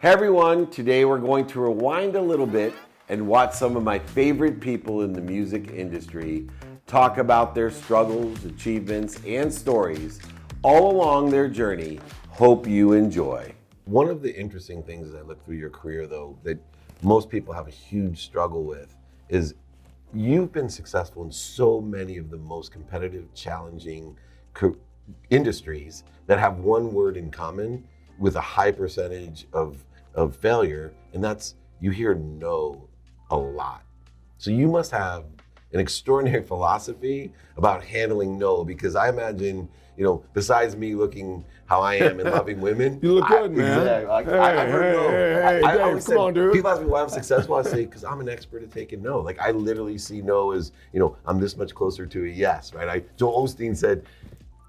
Hey everyone, today we're going to rewind a little bit and watch some of my favorite people in the music industry talk about their struggles, achievements, and stories all along their journey. Hope you enjoy. One of the interesting things as I look through your career though, that most people have a huge struggle with is you've been successful in so many of the most competitive, challenging industries that have one word in common with a high percentage of failure, and that's you hear no a lot. So you must have an extraordinary philosophy about handling no, because I imagine, besides me looking how I am and loving women. You look good, man. Exactly. I've heard no. Hey, I Dave, always come said, on, dude. people ask me why I'm successful, I say, because I'm an expert at taking no. Like I literally see no as, I'm this much closer to a yes, right? Joel Osteen said,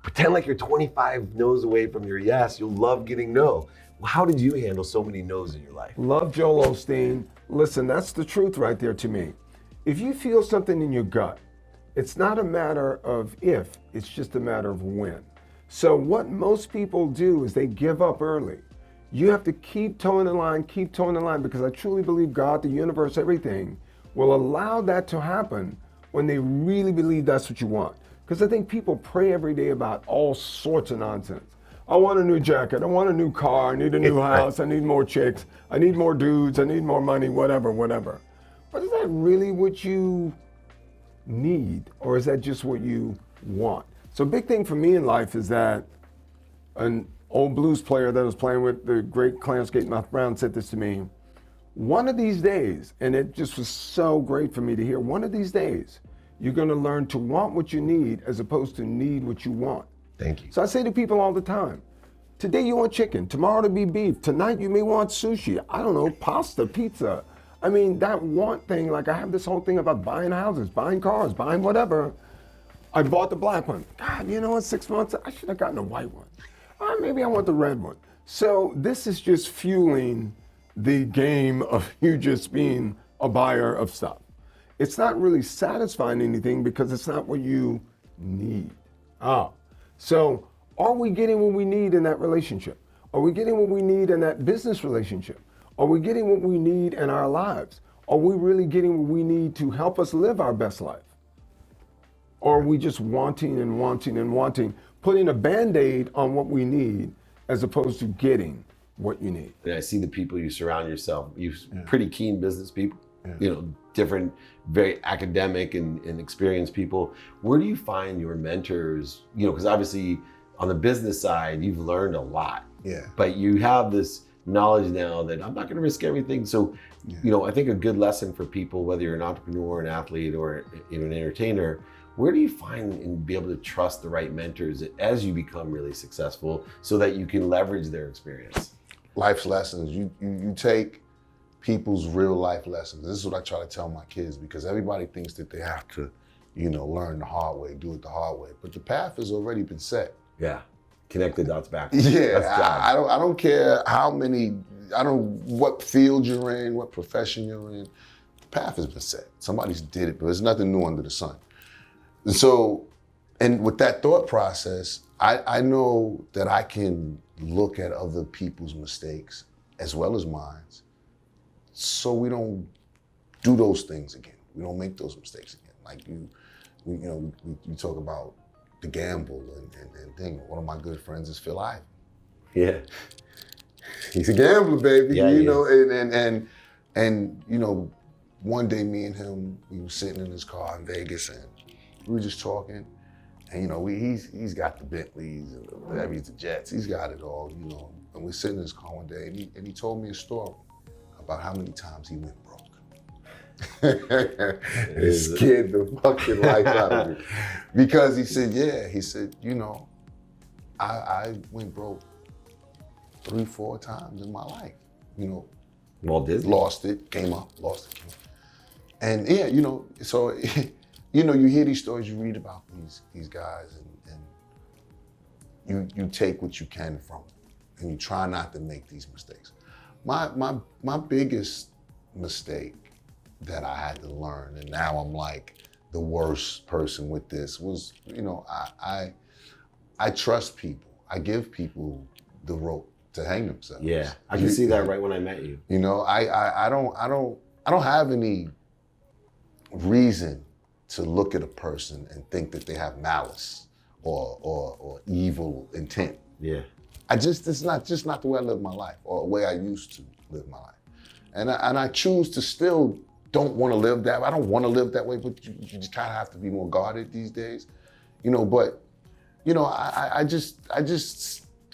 pretend like you're 25 no's away from your yes, you'll love getting no. How did you handle so many no's in your life? Love Joel Osteen. Listen, that's the truth right there to me. If you feel something in your gut, it's not a matter of if, it's just a matter of when. So what most people do is they give up early. You have to keep towing the line, because I truly believe God, the universe, everything will allow that to happen when they really believe that's what you want. Because I think people pray every day about all sorts of nonsense. I want a new jacket, I want a new car, I need a new house, I need more chicks, I need more dudes, I need more money, whatever. But is that really what you need, or is that just what you want? So a big thing for me in life is that an old blues player that I was playing with, the great Clarence Gatemouth Brown, said this to me. One of these days, and it just was so great for me to hear, one of these days, you're gonna learn to want what you need as opposed to need what you want. Thank you. So I say to people all the time, today you want chicken, tomorrow it'll be beef, tonight you may want sushi, I don't know, pasta, pizza. I mean, that want thing, like I have this whole thing about buying houses, buying cars, buying whatever. I bought the black one. God, you know what, 6 months, I should have gotten a white one. Maybe I want the red one. So this is just fueling the game of you just being a buyer of stuff. It's not really satisfying anything because it's not what you need. So are we getting what we need in that relationship? Are we getting what we need in that business relationship? Are we getting what we need in our lives? Are we really getting what we need to help us live our best life? Or are we just wanting and wanting and wanting, putting a Band-Aid on what we need as opposed to getting what you need? And I see the people you surround yourself, pretty keen business people, different, very academic and experienced people. Where do you find your mentors? Because obviously on the business side, you've learned a lot. Yeah. But you have this knowledge now that I'm not going to risk everything. So, I think a good lesson for people, whether you're an entrepreneur, an athlete, or an entertainer, where do you find and be able to trust the right mentors as you become really successful so that you can leverage their experience? Life's lessons. You take people's real life lessons. This is what I try to tell my kids, because everybody thinks that they have to, learn the hard way, do it the hard way. But the path has already been set. Yeah. Connect the dots back. Yeah, I don't care what field you're in, what profession you're in. The path has been set. Somebody's did it, but there's nothing new under the sun. And so, and with that thought process, I know that I can look at other people's mistakes as well as mine, so we don't do those things again. We don't make those mistakes again. Like we talk about the gamble and thing. One of my good friends is Phil Ivey. Yeah. He's a gambler, baby. Yeah, and one day me and him, we were sitting in his car in Vegas and we were just talking. And he's got the Bentleys and the Jets. He's got it all, And we're sitting in his car one day and he told me a story about how many times he went broke. It scared the fucking life out of me. Because he said, I went broke 3-4 times in my life. Walt Disney. Lost it, came up, lost it. And so you hear these stories, you read about these guys, and you take what you can from it, and you try not to make these mistakes. My biggest mistake that I had to learn, and now I'm like the worst person with this, was I trust people. I give people the rope. to hang themselves. Yeah, I can see that right when I met you. You know, I don't have any reason to look at a person and think that they have malice or evil intent. Yeah. It's not the way I live my life, or the way I used to live my life. And I choose to still don't want to live that way. I don't want to live that way, but you just kind of have to be more guarded these days. You know, but, you know, I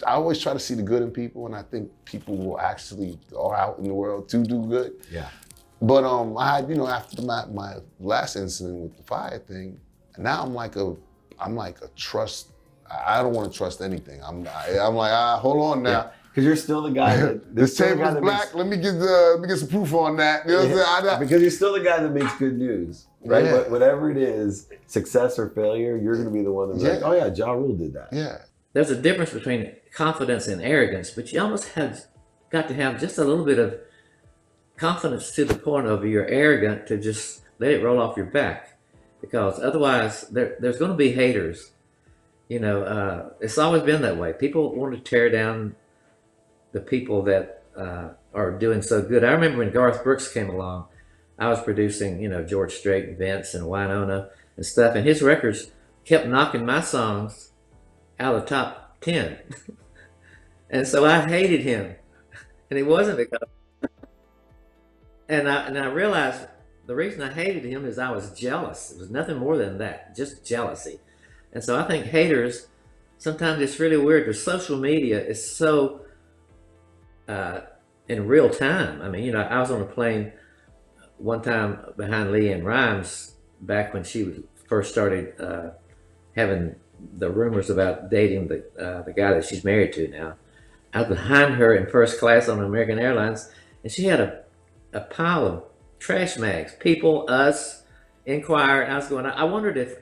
always try to see the good in people, and I think people will actually are out in the world to do good. Yeah. But I had, you know, after my last incident with the fire thing, now I'm like a trust. I don't want to trust anything. I'm like, hold on now. Because you're still the guy that this table's black. Let me get some proof on that. You know what I'm saying? Because you're still the guy that makes good news, right? Yeah. But whatever it is, success or failure, you're going to be the one that's like, oh yeah, Ja Rule did that. Yeah. There's a difference between confidence and arrogance, but you almost have got to have just a little bit of confidence to the point of you're arrogant to just let it roll off your back, because otherwise there's going to be haters. You know, it's always been that way. People want to tear down the people that are doing so good. I remember when Garth Brooks came along, I was producing, you know, George Strait and Vince and Winona and stuff, and his records kept knocking my songs out of the top 10. And so I hated him. And it wasn't because... And I realized the reason I hated him is I was jealous. It was nothing more than that, just jealousy. And so I think haters, sometimes it's really weird because social media is so in real time. I mean, you know, I was on a plane one time behind Leanne Rimes back when she first started having the rumors about dating the guy that she's married to now. I was behind her in first class on American Airlines, and she had a pile of trash mags, People, Us, Inquirer. I was going, I wondered if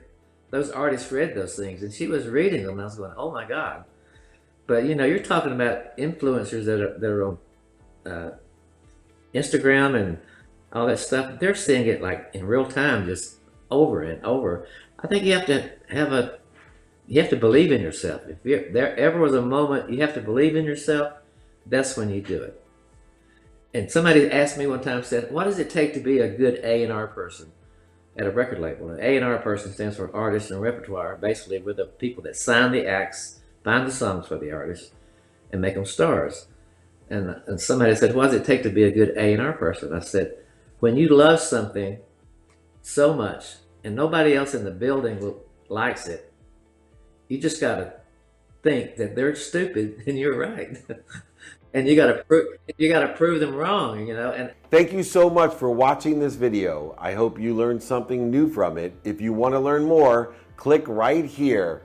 those artists read those things, and she was reading them, and I was going, oh my God. But you know, you're talking about influencers that are on Instagram and all that stuff. They're seeing it like in real time, just over and over. I think you have to believe in yourself. If there ever was a moment you have to believe in yourself, that's when you do it. And somebody asked me one time, said, what does it take to be a good A&R person at a record label? An A&R person stands for artist and repertoire. Basically, we're the people that sign the acts, find the songs for the artists, and make them stars. And somebody said, what does it take to be a good A&R person? I said, when you love something so much and nobody else in the building likes it, you just got to think that they're stupid and you're right. And you got to prove them wrong, you know. And thank you so much for watching this video. I hope you learned something new from it. If you want to learn more, click right here